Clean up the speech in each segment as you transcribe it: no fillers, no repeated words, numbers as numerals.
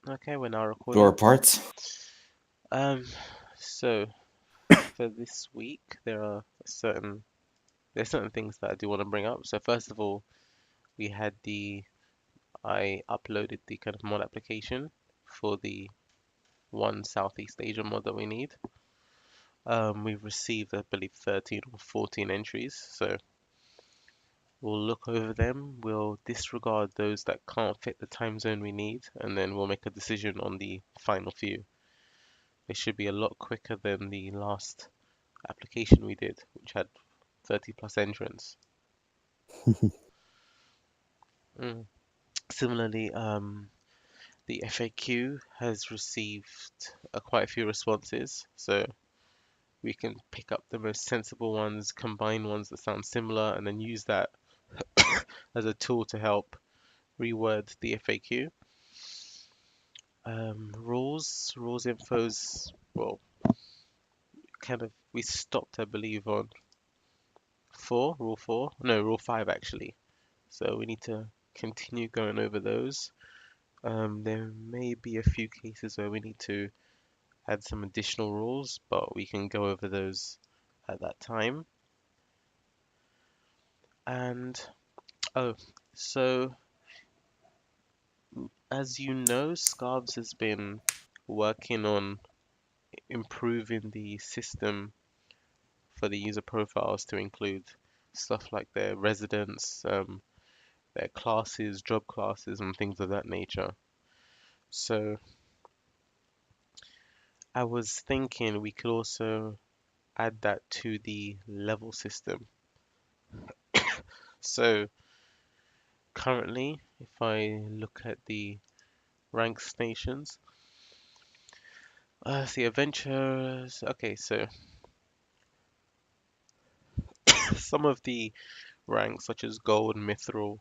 Okay, we're now Or recording. parts? Um, so for this week, there's certain things that I do want to bring up. So first of all, we had the I uploaded the kind of mod application for the one Southeast Asia mod that we need. We've received, I believe, 13 or 14 entries. So we'll look over them. We'll disregard those that can't fit the time zone we need, and then we'll make a decision on the final few. It should be a lot quicker than the last application we did, which had 30 plus entrants. Mm. Similarly, the FAQ has received quite a few responses, so we can pick up the most sensible ones, combine ones that sound similar, and then use that as a tool to help reword the FAQ. Rules infos, well, kind of, we stopped, I believe, on rule four, no, rule five actually. So we need to continue going over those. There may be a few cases where we need to add some additional rules, but we can go over those at that time. And oh, so as you know, Scarves has been working on improving the system for the user profiles to include stuff like their residence, their classes, job classes, and things of that nature. So I was thinking we could also add that to the level system. So currently, if I look at the rank stations, the adventures. Okay, so some of the ranks, such as gold, mithril,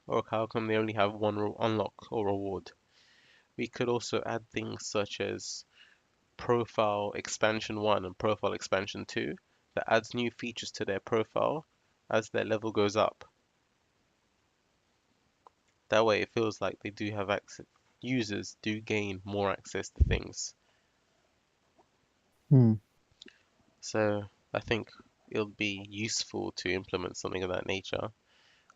or how come they only have one unlock or reward. We could also add things such as profile expansion 1 and profile expansion 2 that adds new features to their profile as their level goes up. That way it feels like they do have access, users do gain more access to things. Hmm. So I think it'll be useful to implement something of that nature.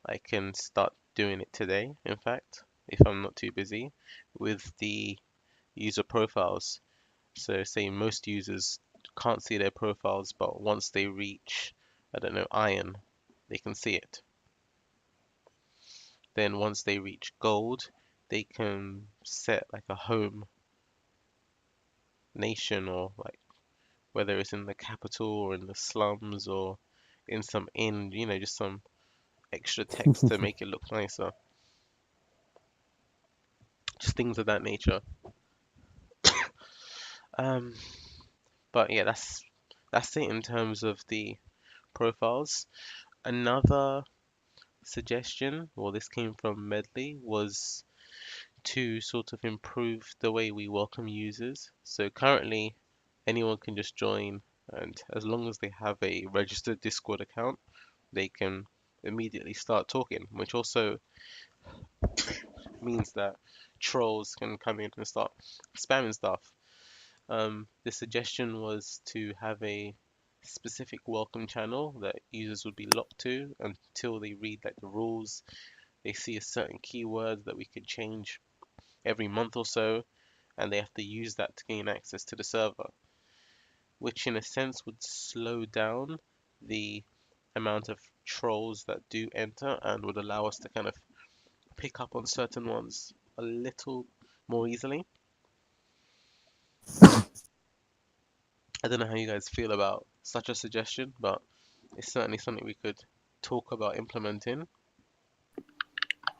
I can start doing it today, in fact, if I'm not too busy, with the user profiles. So say most users can't see their profiles, but once they reach, I don't know, iron, they can see it. Then once they reach gold, they can set like a home nation, or like whether it's in the capital or in the slums or in some inn, just some extra text to make it look nicer. Just things of that nature. Um, but yeah, that's it in terms of the profiles. Another suggestion, well, this came from Medley, was to sort of improve the way we welcome users. So currently, anyone can just join, and as long as they have a registered Discord account, they can immediately start talking, which also means that trolls can come in and start spamming stuff. The suggestion was to have a specific welcome channel that users would be locked to until they read like the rules. They see a certain keyword that we could change every month or so, and they have to use that to gain access to the server, which in a sense would slow down the amount of trolls that do enter and would allow us to kind of pick up on certain ones a little more easily. I don't know how you guys feel about such a suggestion, but it's certainly something we could talk about implementing.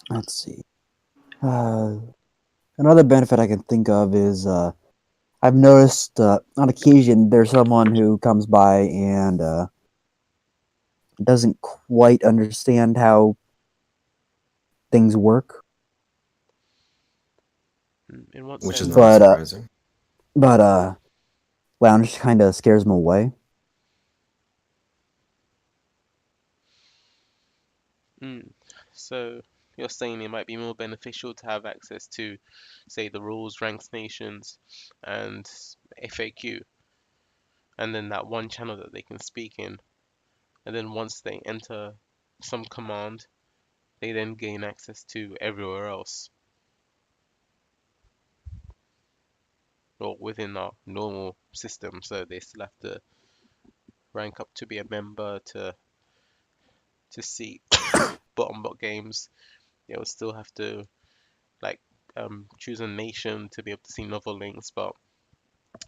Let's see. Another benefit I can think of is I've noticed on occasion there's someone who comes by and doesn't quite understand how things work, In what Which is sense? not but surprising. lounge kind of scares them away. Mm. So you're saying it might be more beneficial to have access to, say, the rules, ranks, nations, and FAQ, and then that one channel that they can speak in. And then once they enter some command, they then gain access to everywhere else, or within our normal system. So they still have to rank up to be a member to see bottom bot games. They will still have to like choose a nation to be able to see novel links, but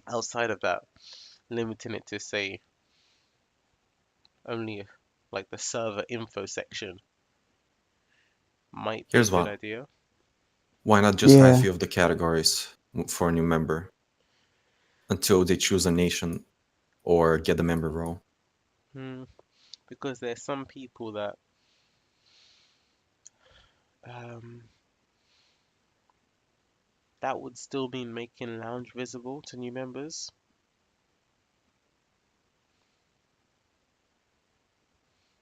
outside of that, limiting it to say only like the server info section might be a Here's good what. idea. Why not just hide Yeah. few of the categories for a new member until they choose a nation or get the member role? Hmm, because there's some people that um, that would still mean making lounge visible to new members.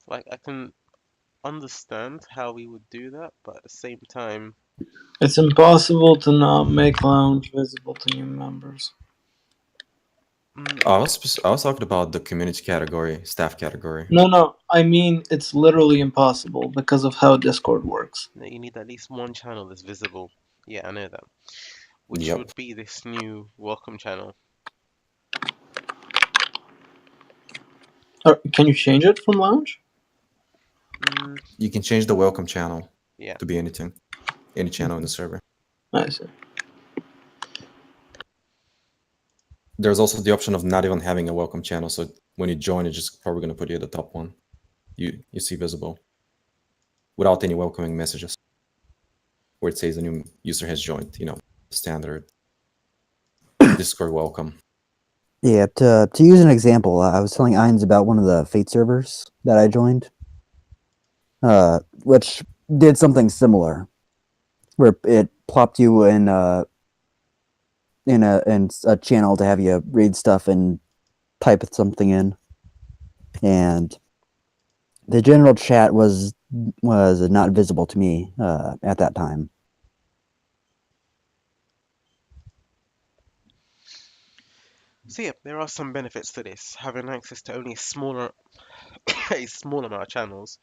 Like I can understand how we would do that, but at the same time, It's impossible to not make lounge visible to new members. mm, I was talking about the community category, staff category. No, I mean it's literally impossible because of how Discord works. you need at least one channel that's visible. Yeah, I know that. Which Yep. would be this new welcome channel. Can you change it from lounge? Mm, You can change the welcome channel yeah, to be anything, any channel in the server. I see. There's also the option of not even having a welcome channel. So when you join, it's just probably going to put you at the top one. You see visible without any welcoming messages where it says a new user has joined. Standard Discord welcome. Yeah, to use an example, I was telling Ines about one of the Fate servers that I joined, which did something similar, where it plopped you in a channel to have you read stuff and type something in, and the general chat was not visible to me at that time. so yeah, there are some benefits to this. Having access to only a smaller a small amount of channels,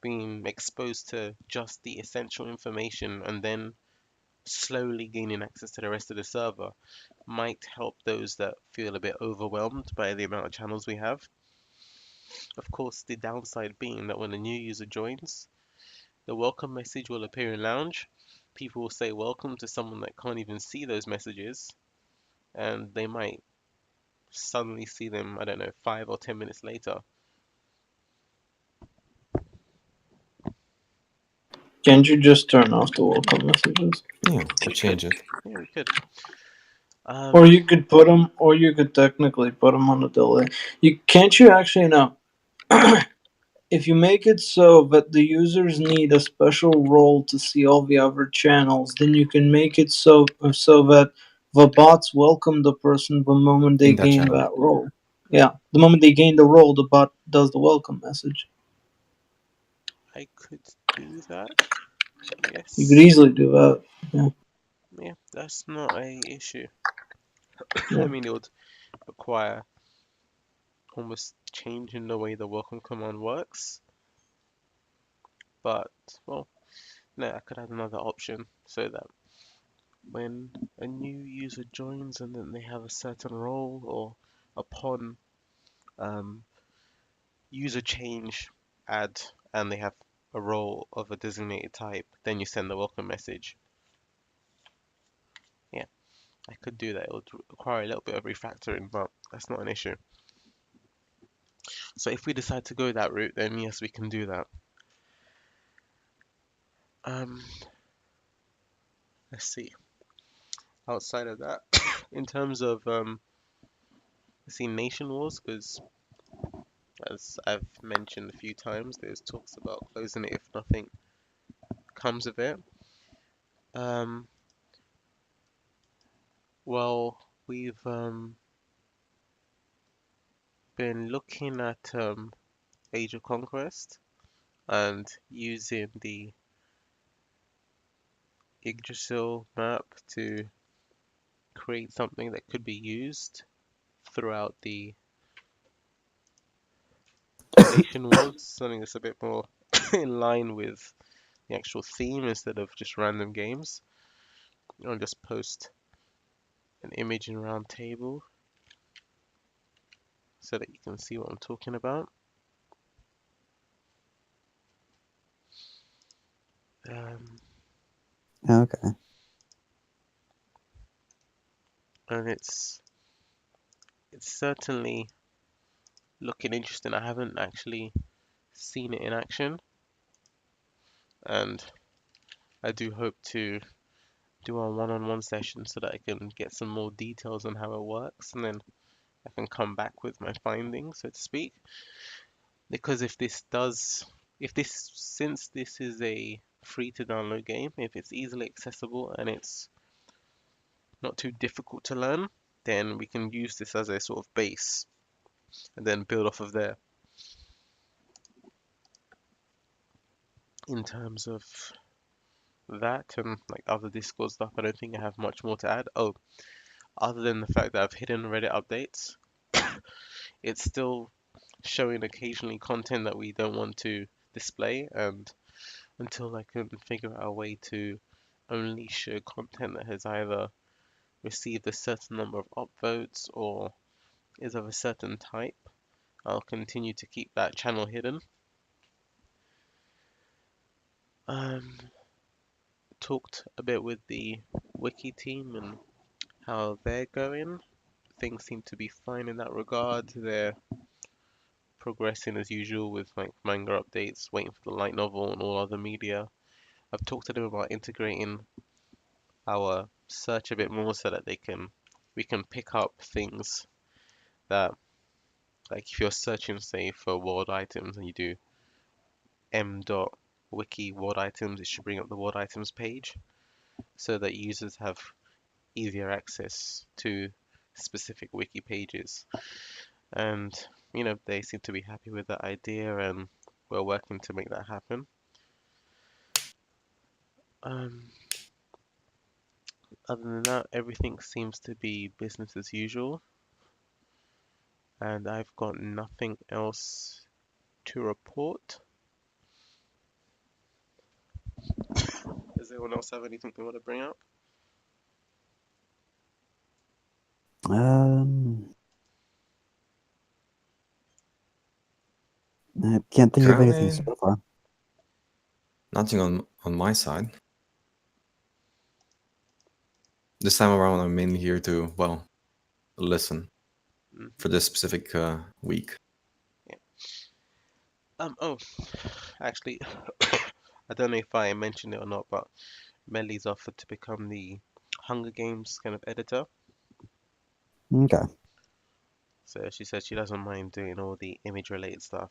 being exposed to just the essential information, and then slowly gaining access to the rest of the server might help those that feel a bit overwhelmed by the amount of channels we have. Of course, the downside being that when a new user joins, the welcome message will appear in Lounge. People will say welcome to someone that can't even see those messages, and they might suddenly see them, I don't know, 5 or 10 minutes later. Can't you just turn off the welcome messages? Yeah, or We could, change it. yeah, we could. Or Um, you could put them, or you could technically put them on a delay. You actually know? If you make it so that the users need a special role to see all the other channels, then you can make it so that the bots welcome the person the moment they In that gain channel. that role. Yeah, the moment they gain the role, the bot does the welcome message. I could do that. You could Yes. easily do that. Yeah, Yeah, that's not a issue. I yeah. mean, it would require almost changing the way the welcome command works, but well, no, I could add another option so that when a new user joins and then they have a certain role, or upon um, user change, add, and they have a role of a designated type, then you send the welcome message. Yeah, I could do that. It would require a little bit of refactoring, but that's not an issue. So if we decide to go that route, then yes, we can do that. Um, let's see. Outside of that, in terms of let's see, nation wars, because as I've mentioned a few times, there's talks about closing it if nothing comes of it. Um, well, we've been looking at Age of Conquest and using the Yggdrasil map to create something that could be used throughout the station worlds, something that's a bit more in line with the actual theme instead of just random games. I'll just post an image in round table so that you can see what I'm talking about. Okay. And it's certainly looking interesting. I haven't actually seen it in action, and I do hope to do a one-on-one session so that I can get some more details on how it works, and then I can come back with my findings, so to speak. Because since this is a free to download game, if it's easily accessible and it's not too difficult to learn, then we can use this as a sort of base and then build off of there. In terms of that and like other Discord stuff, I don't think I have much more to add. Oh, other than the fact that I've hidden Reddit updates, it's still showing occasionally content that we don't want to display, and until I can figure out a way to only show content that has either received a certain number of upvotes or is of a certain type, I'll continue to keep that channel hidden. Talked a bit with the wiki team and how they're going. Things seem to be fine in that regard. They're progressing as usual with like manga updates, waiting for the light novel and all other media. I've talked to them about integrating our search a bit more so that we can pick up things that, like if you're searching say for world items and you do m.wiki world items, it should bring up the world items page so that users have easier access to specific wiki pages. And they seem to be happy with that idea, and we're working to make that happen. Other than that, everything seems to be business as usual, and I've got nothing else to report. Does anyone else have anything they want to bring up? I can't think of anything Currently, so far. nothing on my side. This time around, I'm mainly here to, well, listen for this specific week. Yeah. Oh, actually, I don't know if I mentioned it or not, but Melly's offered to become the Hunger Games kind of editor. Okay. So she said she doesn't mind doing all the image related stuff.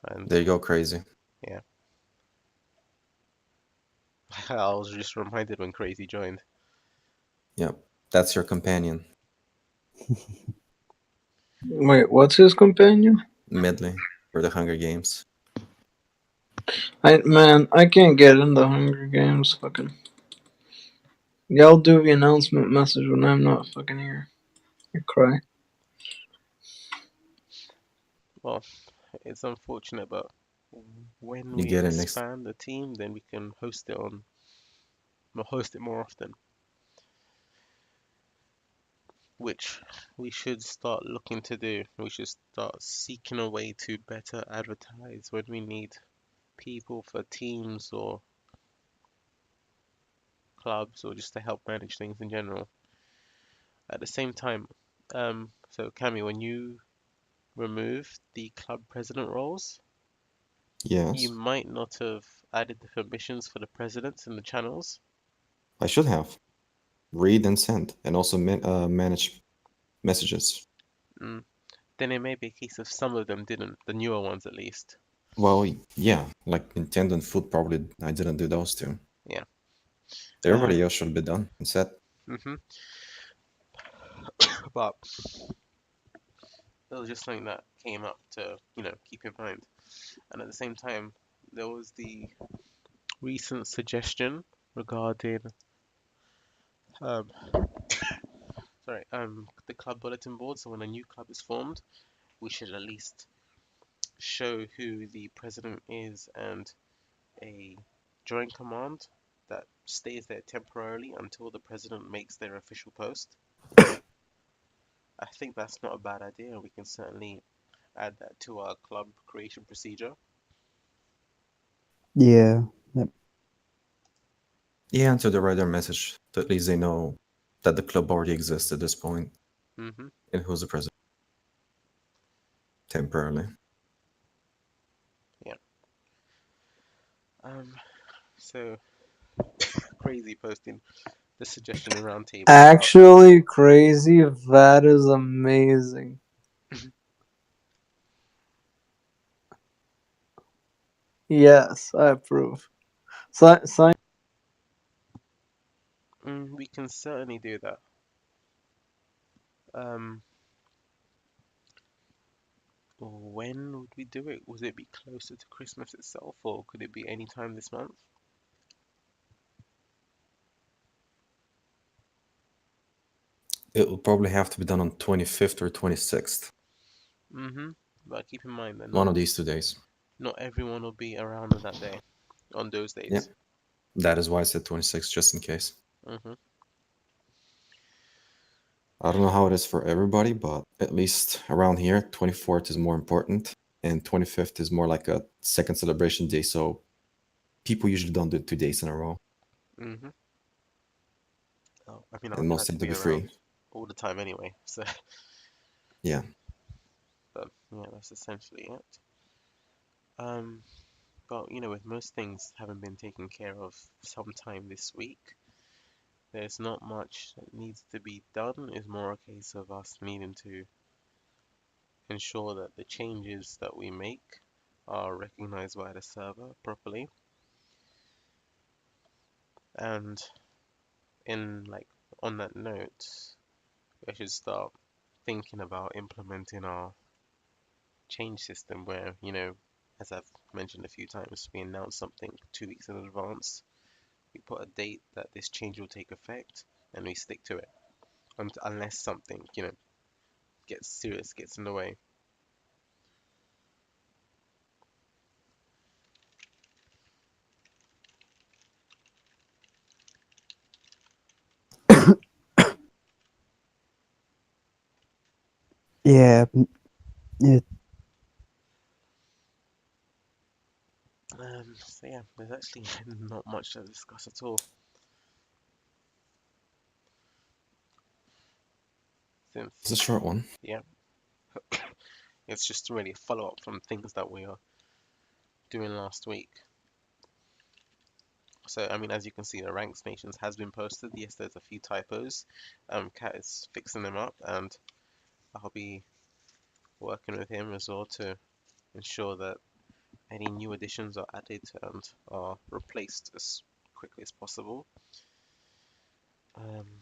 And There you go, crazy. yeah. I was just reminded when Crazy joined. Yep, that's your companion, Wait, what's his companion? Medley, for the Hunger Games. I can't get into Hunger Games. Fucking, y'all do the announcement message when I'm not fucking here. I cry. Well, it's unfortunate, but when You we get it next. expand the team, then we can we'll host it more often. Which we should start looking to do. We should start seeking a way to better advertise when we need people for teams or clubs or just to help manage things in general. At the same time, so Cami, when you remove the club president roles, you Yes, might not have added the permissions for the presidents in the channels. I should have. Read and send, and also manage messages. Mm. Then it may be a case of some of them didn't, the newer ones at least. Well, yeah, like Nintendo and Food probably I didn't do those two. Yeah. Everybody else should be done and set. But it was just something that came up to, keep in mind. And at the same time, there was the recent suggestion regarding um, the club bulletin board. So when a new club is formed, we should at least show who the president is and a join command that stays there temporarily until the president makes their official post. I think that's not a bad idea. We can certainly add that to our club creation procedure. Yeah. Yep. Yeah, until they write their message, so at least they know that the club already exists at this point Mm-hmm. and who's the president temporarily. Yeah. So crazy posting the suggestion in roundtable. Actually, crazy. That is amazing. Yes, I approve. Sign. We can certainly do that. When would we do it? Would it be closer to Christmas itself, or could it be any time this month? It will probably have to be done on 25th or 26th. Mm-hmm. But keep in mind that One of these 2 days. not everyone will be around on that day, on those days. Yeah. That is why I said 26th, just in case. Mm-hmm. I don't know how it is for everybody, but at least around here, 24th is more important, and 25th is more like a second celebration day. So people usually don't do 2 days in a row, Mm-hmm. Oh, I mean, I'll and try most to tend to be be around free. all the time anyway. So, Yeah. but yeah, that's essentially it. But with most things having been taken care of sometime this week, there's not much that needs to be done. It's more a case of us needing to ensure that the changes that we make are recognized by the server properly. And on that note, we should start thinking about implementing our change system where, as I've mentioned a few times, we announce something 2 weeks in advance. We put a date that this change will take effect, and we stick to it, unless something, gets serious, gets in the way. Yeah. It, So yeah, there's actually not much to discuss at all. It's a Since, short one. yeah, it's just really a follow-up from things that we are doing last week. So, I mean, as you can see, the Ranks Nations has been posted. Yes, there's a few typos. Kat is fixing them up, and I'll be working with him as well to ensure that any new additions are added and are replaced as quickly as possible.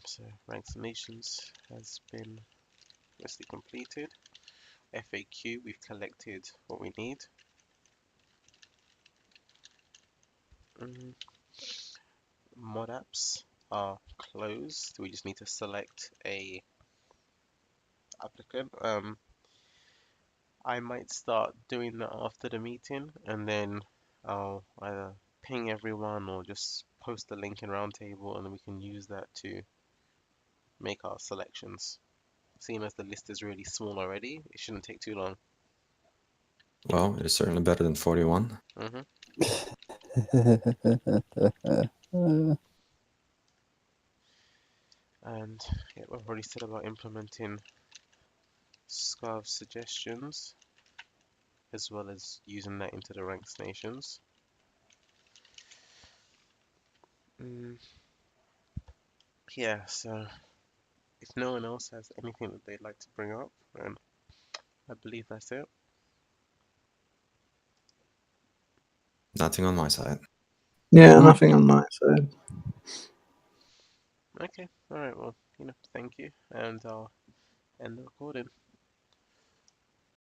So Ranks Nations has been mostly completed. FAQ, we've collected what we need. Mod apps are closed. We just need to select a applicant. I might start doing that after the meeting, and then I'll either ping everyone or just post a link in Roundtable, and we can use that to make our selections. Seeing as the list is really small already, it shouldn't take too long. Well, it is certainly better than 41. And yeah, we've already said about implementing Scarf suggestions, as well as using that into the Ranks Nations. Yeah, so if no one else has anything that they'd like to bring up, then I believe that's it. Nothing on my side. Yeah, nothing on my side. Okay, alright, well, thank you, and I'll end the recording.